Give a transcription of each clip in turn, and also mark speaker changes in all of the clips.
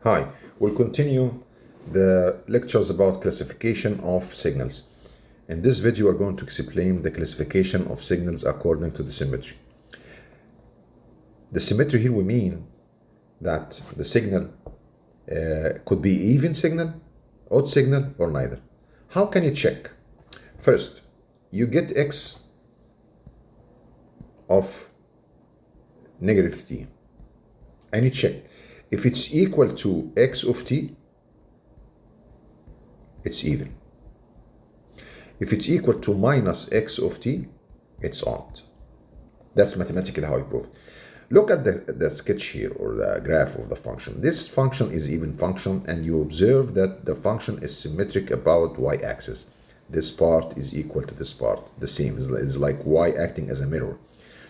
Speaker 1: Hi, we'll continue the lectures about classification of signals. In this video, we're going to explain the classification of signals according to the symmetry. The symmetry here we mean that the signal could be even signal, odd signal, or neither. How can you check? First, you get x of negative t, and you check. If it's equal to x of t, it's even. If it's equal to minus x of t, it's odd. That's mathematically how you prove it. Look at the sketch here, or the graph of the function. This function is even function, and you observe that the function is symmetric about y-axis. This part is equal to this part, the same. It's like y acting as a mirror.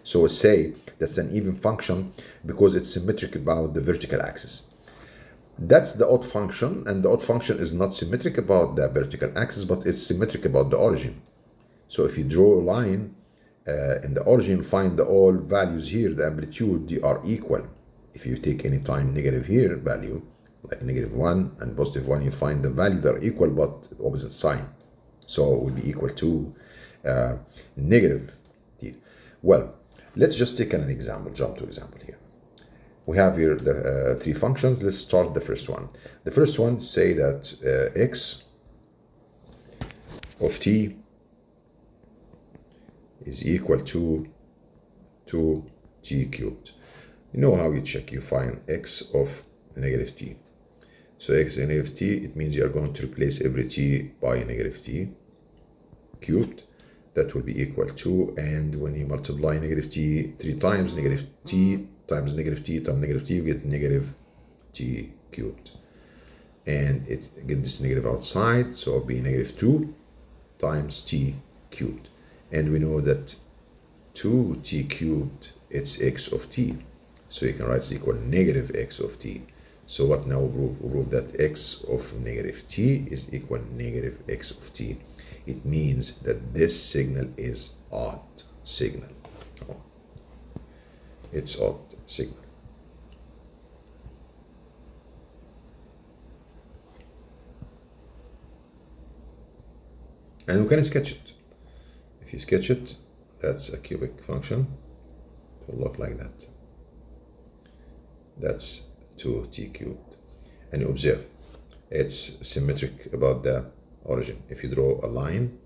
Speaker 1: So say that's an even function because it's symmetric about the vertical axis. That's the odd function, and the odd function is not symmetric about the vertical axis, but it's symmetric about the origin. So if you draw a line in the origin, find all values here, the amplitude, they are equal. If you take any time negative here value, like -1 and +1, you find the value that are equal but opposite sign. So it will be equal to negative t. Well, let's just take an example, jump to example here. We have here the three functions. Let's start the first one. The first one say that x of t is equal to 2t cubed. You know how you check. You find x of negative t. So x is negative t, it means you are going to replace every t by negative t cubed. That will be equal to, and when you multiply negative t 3 times, negative t times negative t times negative t, you get negative t cubed. And it get this negative outside, so it'll be -2 times t cubed. And we know that 2t cubed, it's x of t. So you can write it's equal negative x of t. So what now we prove that x of negative t is equal negative x of t. It means that this signal is odd signal. It's odd signal. And we can sketch it. If you sketch it, that's a cubic function. It will look like that. That's 2t cubed. And you observe, it's symmetric about the origin. If you draw a line,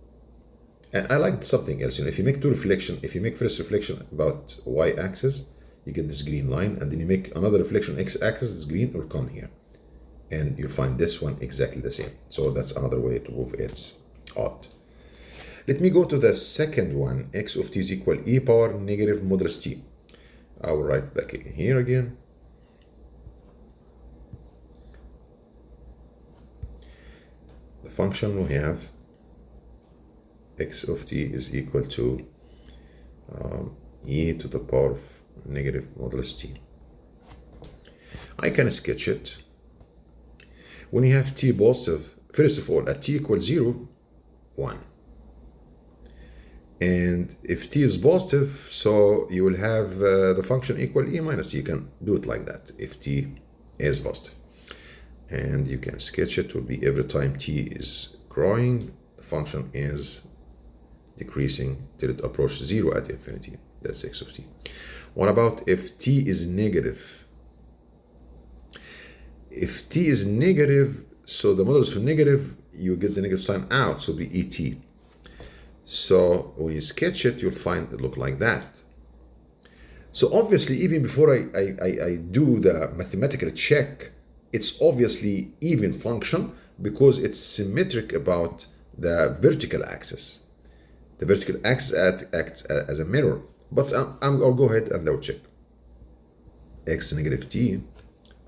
Speaker 1: and I like something else, if you make if you make first reflection about y-axis, you get this green line, and then you make another reflection x-axis, this green will come here, and you'll find this one exactly the same. So that's another way to prove it's odd. Let me go to the second one. X of t is equal e power negative modulus t. I will write back here again. The function we have, x of t is equal to e to the power of negative modulus t. I can sketch it. When you have t positive, first of all, at t equals 0, 1. And if t is positive, so you will have the function equal e minus. You can do it like that if t is positive. And you can sketch it. Will be every time t is growing, the function is decreasing till it approaches 0 at infinity. That's x of t. What about if t is negative? If t is negative, so the modulus for negative, you get the negative sign out, so it'll be et. So when you sketch it, you'll find it look like that. So obviously, even before I do the mathematical check, it's obviously even function because it's symmetric about the vertical axis. The vertical axis acts as a mirror. But I'll go ahead and I'll check. X negative t,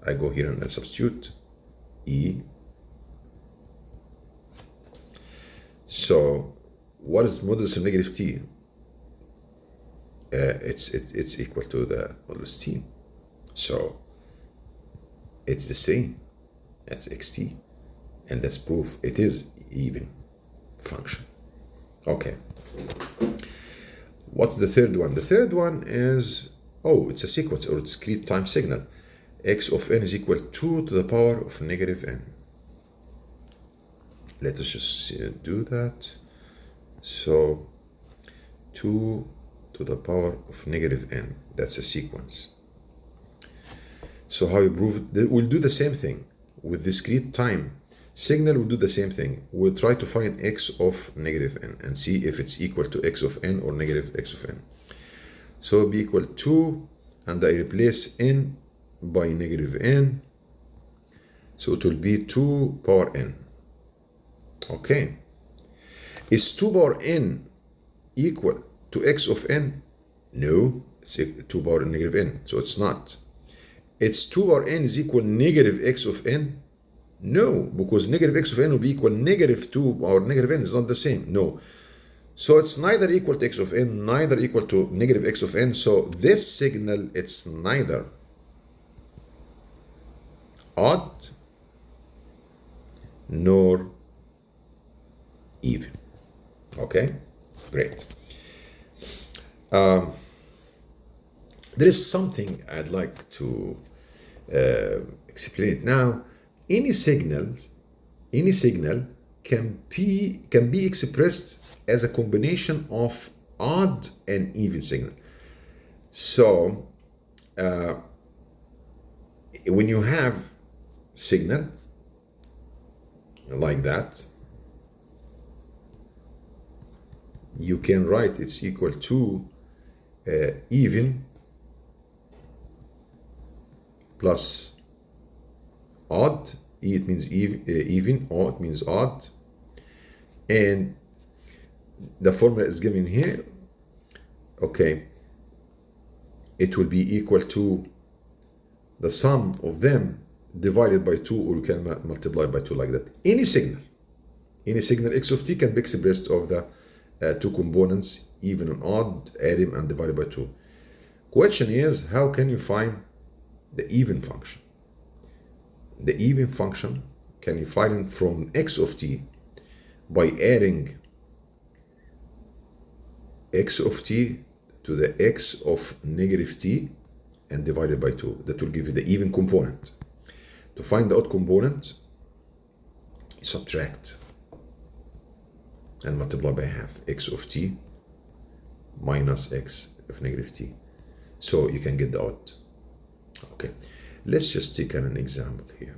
Speaker 1: I go here and I substitute e. So what is modulus of negative t? It's equal to the modulus t. So it's the same. That's xt. And that's proof it is even function. Okay. What's the third one? The third one is, it's a sequence or discrete time signal. x of n is equal 2 to the power of negative n. Let us just do that. So 2 to the power of negative n, that's a sequence. So how you prove it? We'll do the same thing with discrete time signal. We'll do the same thing. We'll try to find x of negative n and see if it's equal to x of n or negative x of n. So it'll be equal to, and I replace n by negative n, so it will be 2 power n. Okay, is 2 power n equal to x of n? No, it's 2 power negative n, so it's not. It's 2 power n is equal negative x of n? No, because negative x of n will be equal negative 2 power negative n. It's not the same. No. So it's neither equal to x of n, neither equal to negative x of n. So this signal, it's neither odd nor even. Okay, great. There is something I'd like to explain it now. Any signal can be expressed as a combination of odd and even signal. So when you have signal like that, you can write it's equal to even plus odd. E it means even, O it means odd, and the formula is given here. Okay, it will be equal to the sum of them divided by 2, or you can multiply by 2 like that. Any signal x of t can be expressed of the two components, even and odd, add them and divided by 2. Question is, how can you find the even function? The even function, can you find it from x of t by adding x of t to the x of negative t and divided by 2. That will give you the even component. To find the odd component, subtract and multiply by half x of t minus x of negative t. So you can get the odd. Okay, let's just take an example here.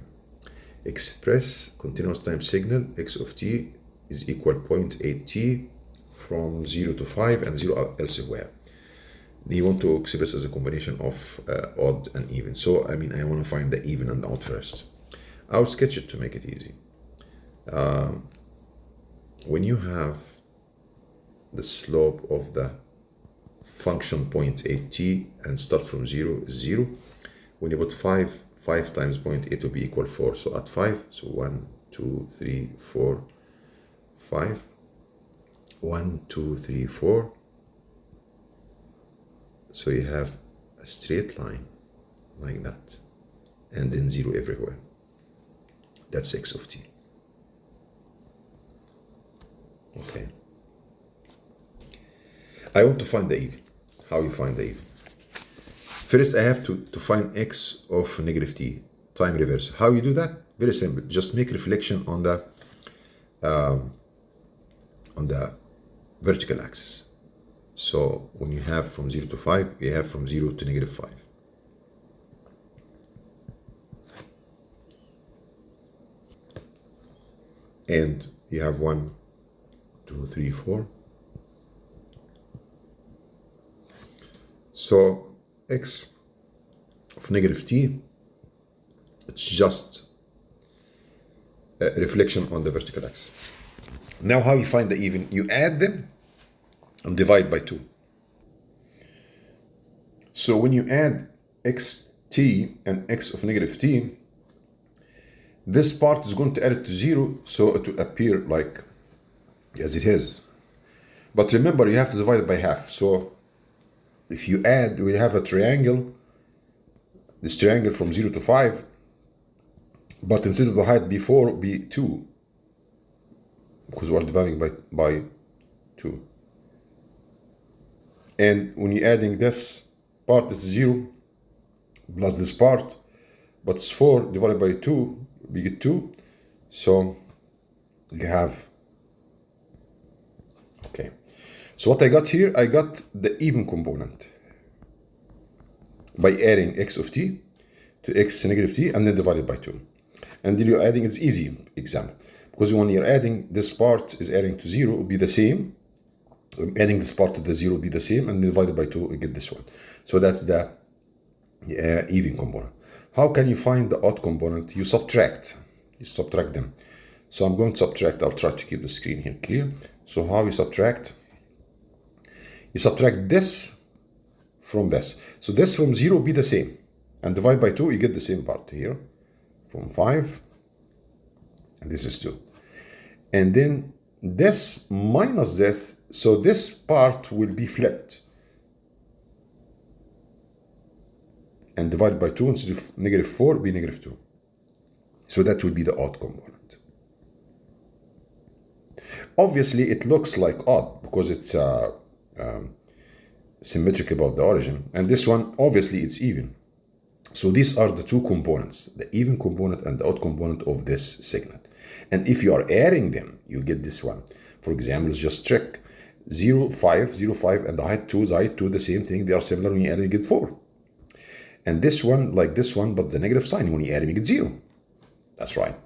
Speaker 1: Express continuous time signal x of t is equal 0.8t from 0 to 5 and 0 elsewhere. You want to express as a combination of odd and even. So I want to find the even and the odd first. I'll sketch it to make it easy. When you have the slope of the function 0.8t and start from 0 is 0. When you put 5 times 0.8 will be equal 4. So at 5, so 1, 2, 3, 4, 5. 1, 2, 3, 4. So you have a straight line like that, and then 0 everywhere. That's x of t. Okay. I want to find the even. How you find the even? First, I have to find x of negative t, time reverse. How you do that? Very simple. Just make reflection on the vertical axis. So when you have from 0 to 5, you have from 0 to negative 5. And you have 1, 2, 3, 4. So x of negative t, it's just a reflection on the vertical axis. Now how you find the even? You add them and divide by 2. So when you add xt and x of negative t, this part is going to add it to 0, so it will appear like as it is. But remember, you have to divide it by half. So if you add, we have a triangle, this triangle from 0 to 5, but instead of the height before be 2, because we are dividing by 2. And when you're adding this part, this is 0, plus this part, but it's 4 divided by 2, we get 2. So you have, okay. So what I got here, I got the even component by adding x of t to x negative t and then divided by 2. And then you're adding, it's easy example, because when you're adding, this part is adding to 0, it will be the same. Adding this part to the 0 will be the same, and divided by 2, you get this one. So that's the even component. How can you find the odd component? You subtract them. So I'm going to subtract, I'll try to keep the screen here clear. So how you subtract? You subtract this from this. So this from 0 will be the same. And divide by 2, you get the same part here. From 5, and this is 2. And then this minus this, so this part will be flipped. And divided by 2, instead of negative 4, will be negative 2. So that will be the odd component. Obviously, it looks like odd because it's symmetric about the origin. And this one, obviously, it's even. So these are the two components, the even component and the odd component of this segment. And if you are adding them, you get this one. For example, let's just check 0, 5, 0, 5, and the height 2, the same thing. They are similar. When you add, you get 4. And this one, like this one, but the negative sign, when you add, you get 0. That's right.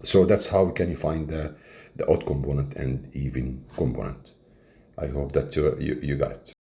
Speaker 1: So that's how can you find the odd component and even component. I hope that you got it.